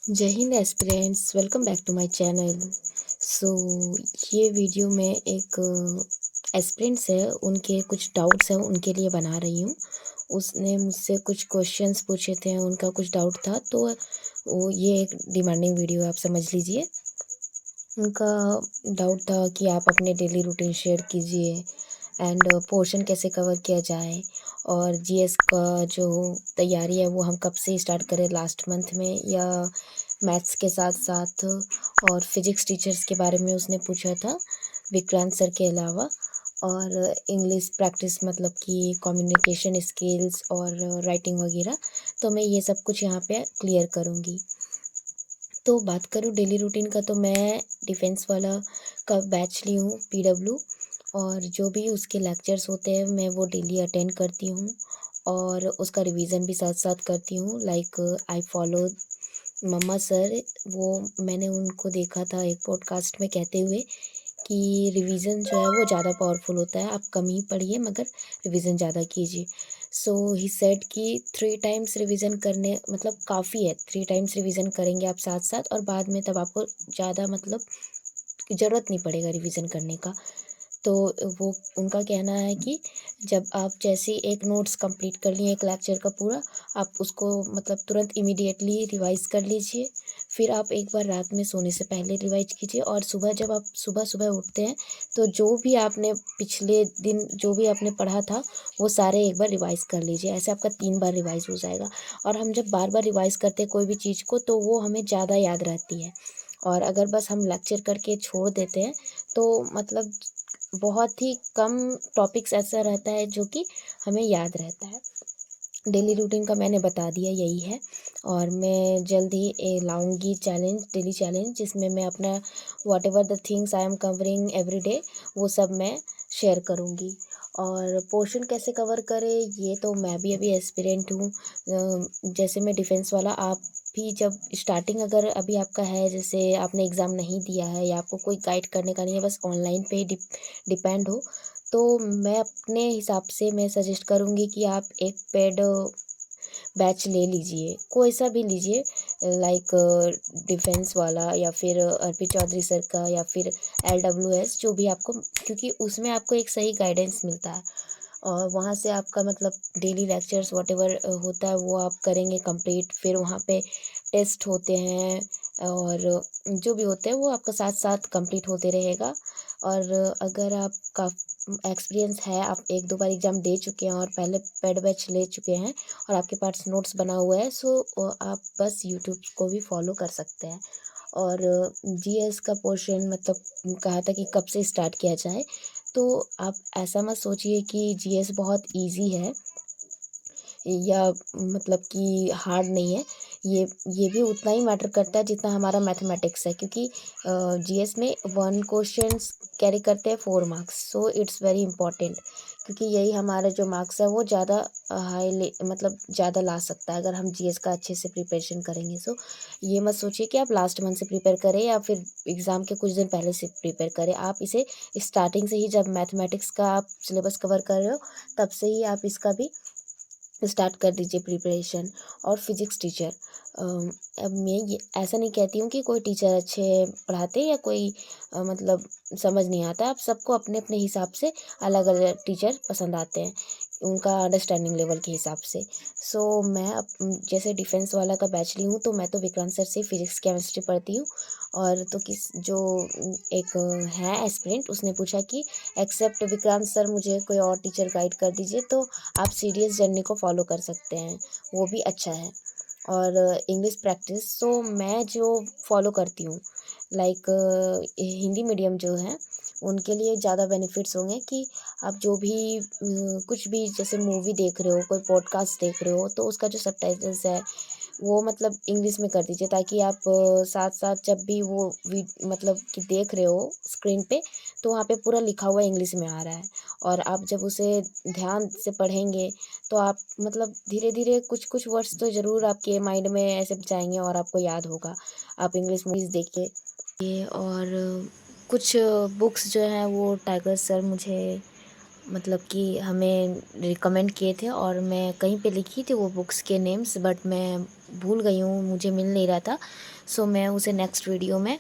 जय Hind aspirants, welcome back to my channel. So ये video में एक एस्पिरेंट्स है, उनके कुछ डाउट्स हैं, उनके लिए बना रही हूँ। उसने मुझसे कुछ क्वेश्चंस पूछे थे, उनका कुछ डाउट था, तो वो ये एक डिमांडिंग वीडियो है, आप समझ लीजिए। उनका डाउट था कि आप अपने डेली रूटीन शेयर कीजिए एंड पोर्शन कैसे कवर किया जाए, और जीएस का जो तैयारी है वो हम कब से स्टार्ट करें, लास्ट मंथ में या मैथ्स के साथ साथ। और फिजिक्स टीचर्स के बारे में उसने पूछा था, विक्रांत सर के अलावा। और इंग्लिश प्रैक्टिस, मतलब कि कम्युनिकेशन स्किल्स और राइटिंग वगैरह। तो मैं ये सब कुछ यहाँ पे क्लियर करूँगी। तो बात करूँ डेली रूटीन का, तो मैं डिफेंस वाला का बैच ली हूँ, पीडब्ल्यू। और जो भी उसके लेक्चर्स होते हैं मैं वो डेली अटेंड करती हूँ, और उसका रिवीजन भी साथ साथ करती हूँ। Like I follow mama sir. वो मैंने उनको देखा था एक पॉडकास्ट में कहते हुए कि रिवीजन जो है वो ज़्यादा पावरफुल होता है, आप कम ही पढ़िए मगर रिवीजन ज़्यादा कीजिए। सो ही सेड कि 3 टाइम्स रिवीजन करने मतलब काफ़ी है, 3 टाइम्स रिवीजन करेंगे आप साथ साथ, और बाद में तब आपको ज़्यादा मतलब ज़रूरत नहीं पड़ेगा रिवीजन करने का। तो वो उनका कहना है कि जब आप जैसे ही एक नोट्स कंप्लीट कर लिए एक लेक्चर का पूरा, आप उसको मतलब तुरंत इमीडिएटली रिवाइज कर लीजिए। फिर आप एक बार रात में सोने से पहले रिवाइज कीजिए, और सुबह जब आप सुबह सुबह उठते हैं तो जो भी आपने पिछले दिन जो भी आपने पढ़ा था वो सारे एक बार रिवाइज कर लीजिए। ऐसे आपका 3 बार रिवाइज हो जाएगा। और हम जब बार बार रिवाइज करते हैं कोई भी चीज़ को, तो वो हमें ज़्यादा याद रहती है। और अगर बस हम लेक्चर करके छोड़ देते हैं तो मतलब बहुत ही कम टॉपिक्स ऐसा रहता है जो कि हमें याद रहता है। डेली रूटीन का मैंने बता दिया, यही है। और मैं जल्द ही लाऊंगी चैलेंज, डेली चैलेंज, जिसमें मैं अपना whatever the things I am covering every day वो सब मैं शेयर करूँगी। और पोर्शन कैसे कवर करें, ये तो मैं भी अभी एस्पिरेंट हूँ। जैसे मैं डिफेंस वाला, आप भी जब स्टार्टिंग अगर अभी आपका है, जैसे आपने एग्ज़ाम नहीं दिया है या आपको कोई गाइड करने का नहीं है, बस ऑनलाइन पे ही डिपेंड हो, तो मैं अपने हिसाब से मैं सजेस्ट करूँगी कि आप एक पेड बैच ले लीजिए, कोई सा भी लीजिए। लाइक डिफेंस वाला, या फिर आरपी चौधरी सर का, या फिर एलडब्ल्यूएस, जो भी आपको, क्योंकि उसमें आपको एक सही गाइडेंस मिलता है। और वहाँ से आपका मतलब डेली लेक्चर्स व्हाटएवर होता है वो आप करेंगे कंप्लीट। फिर वहाँ पे टेस्ट होते हैं, और जो भी होते हैं वो आपका साथ साथ कंप्लीट होते रहेगा। और अगर आपका एक्सपीरियंस है, आप 1-2 बार एग्ज़ाम दे चुके हैं और पहले पेड बैच ले चुके हैं और आपके पास नोट्स बना हुआ है, सो आप बस यूट्यूब को भी फॉलो कर सकते हैं। और जीएस का पोर्शन मतलब कहा था कि कब से स्टार्ट किया जाए, तो आप ऐसा मत सोचिए कि जीएस बहुत इजी है या मतलब कि हार्ड नहीं है। ये भी उतना ही मैटर करता है जितना हमारा मैथमेटिक्स है, क्योंकि जीएस में 1 क्वेश्चंस कैरी करते हैं 4 marks, so it's very important. क्योंकि यही हमारा जो मार्क्स है वो ज़्यादा हाईली मतलब ज़्यादा ला सकता है अगर हम जीएस का अच्छे से प्रिपरेशन करेंगे। सो ये मत सोचिए कि आप लास्ट मंथ से प्रिपेयर करें या फिर एग्ज़ाम के कुछ दिन पहले से प्रिपेयर करें। आप इसे स्टार्टिंग से ही, जब मैथमेटिक्स का आप सिलेबस कवर कर रहे हो, तब से ही आप इसका भी स्टार्ट कर दीजिए प्रिपरेशन। और फिजिक्स टीचर, अब मैं ये ऐसा नहीं कहती हूँ कि कोई टीचर अच्छे पढ़ाते या कोई मतलब समझ नहीं आता। आप सबको अपने अपने हिसाब से अलग अलग टीचर पसंद आते हैं, उनका अंडरस्टैंडिंग लेवल के हिसाब से। सो मैं जैसे डिफेंस वाला का बैच ली हूँ, तो मैं तो विक्रांत सर से फिजिक्स केमिस्ट्री पढ़ती हूँ। और तो किस जो एक है एस्पिरेंट, उसने पूछा कि एक्सेप्ट विक्रांत सर मुझे कोई और टीचर गाइड कर दीजिए, तो आप सीडीएस जर्नी को फॉलो कर सकते हैं, वो भी अच्छा है। और इंग्लिश प्रैक्टिस तो मैं जो फॉलो करती हूँ, लाइक हिंदी मीडियम जो है उनके लिए ज़्यादा बेनिफिट्स होंगे कि आप जो भी कुछ भी जैसे मूवी देख रहे हो, कोई पॉडकास्ट देख रहे हो, तो उसका जो सबटाइटल्स है वो मतलब इंग्लिश में कर दीजिए, ताकि आप साथ साथ जब भी वो मतलब कि देख रहे हो स्क्रीन पे, तो वहाँ पे पूरा लिखा हुआ इंग्लिश में आ रहा है। और आप जब उसे ध्यान से पढ़ेंगे तो आप मतलब धीरे धीरे कुछ कुछ वर्ड्स तो ज़रूर आपके माइंड में ऐसे जाएंगे और आपको याद होगा। आप इंग्लिश मूवीज़ देखिए। ये और कुछ बुक्स जो हैं वो टाइगर सर मुझे मतलब कि हमें रिकमेंड किए थे और मैं कहीं पे लिखी थी वो बुक्स के नेम्स, बट मैं भूल गई हूँ, मुझे मिल नहीं रहा था। सो मैं उसे नेक्स्ट वीडियो में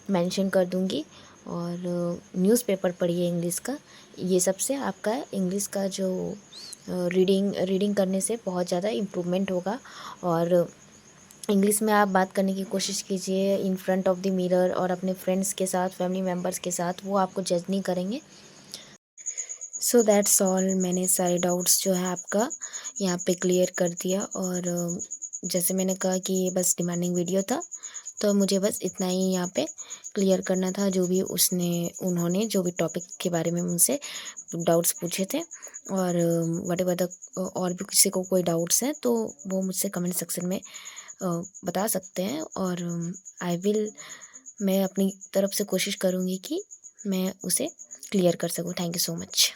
मेंशन कर दूँगी। और न्यूज़पेपर पढ़िए इंग्लिश का, ये सबसे आपका इंग्लिश का जो रीडिंग रीडिंग करने से बहुत ज़्यादा इम्प्रूवमेंट होगा। और इंग्लिश में आप बात करने की कोशिश कीजिए in front of the mirror और अपने फ्रेंड्स के साथ, फैमिली मेम्बर्स के साथ, वो आपको जज नहीं करेंगे। सो दैट्स ऑल, मैंने सारे डाउट्स जो है आपका यहाँ पे क्लियर कर दिया। और जैसे मैंने कहा कि ये बस डिमांडिंग वीडियो था, तो मुझे बस इतना ही यहाँ पे क्लियर करना था, जो भी उन्होंने जो भी टॉपिक के बारे में मुझसे डाउट्स पूछे थे। और वट एवर द और भी किसी को कोई डाउट्स हैं तो वो मुझसे कमेंट सेक्शन में बता सकते हैं। और आई विल मैं अपनी तरफ से कोशिश करूँगी कि मैं उसे क्लियर कर सकूँ। Thank you so much.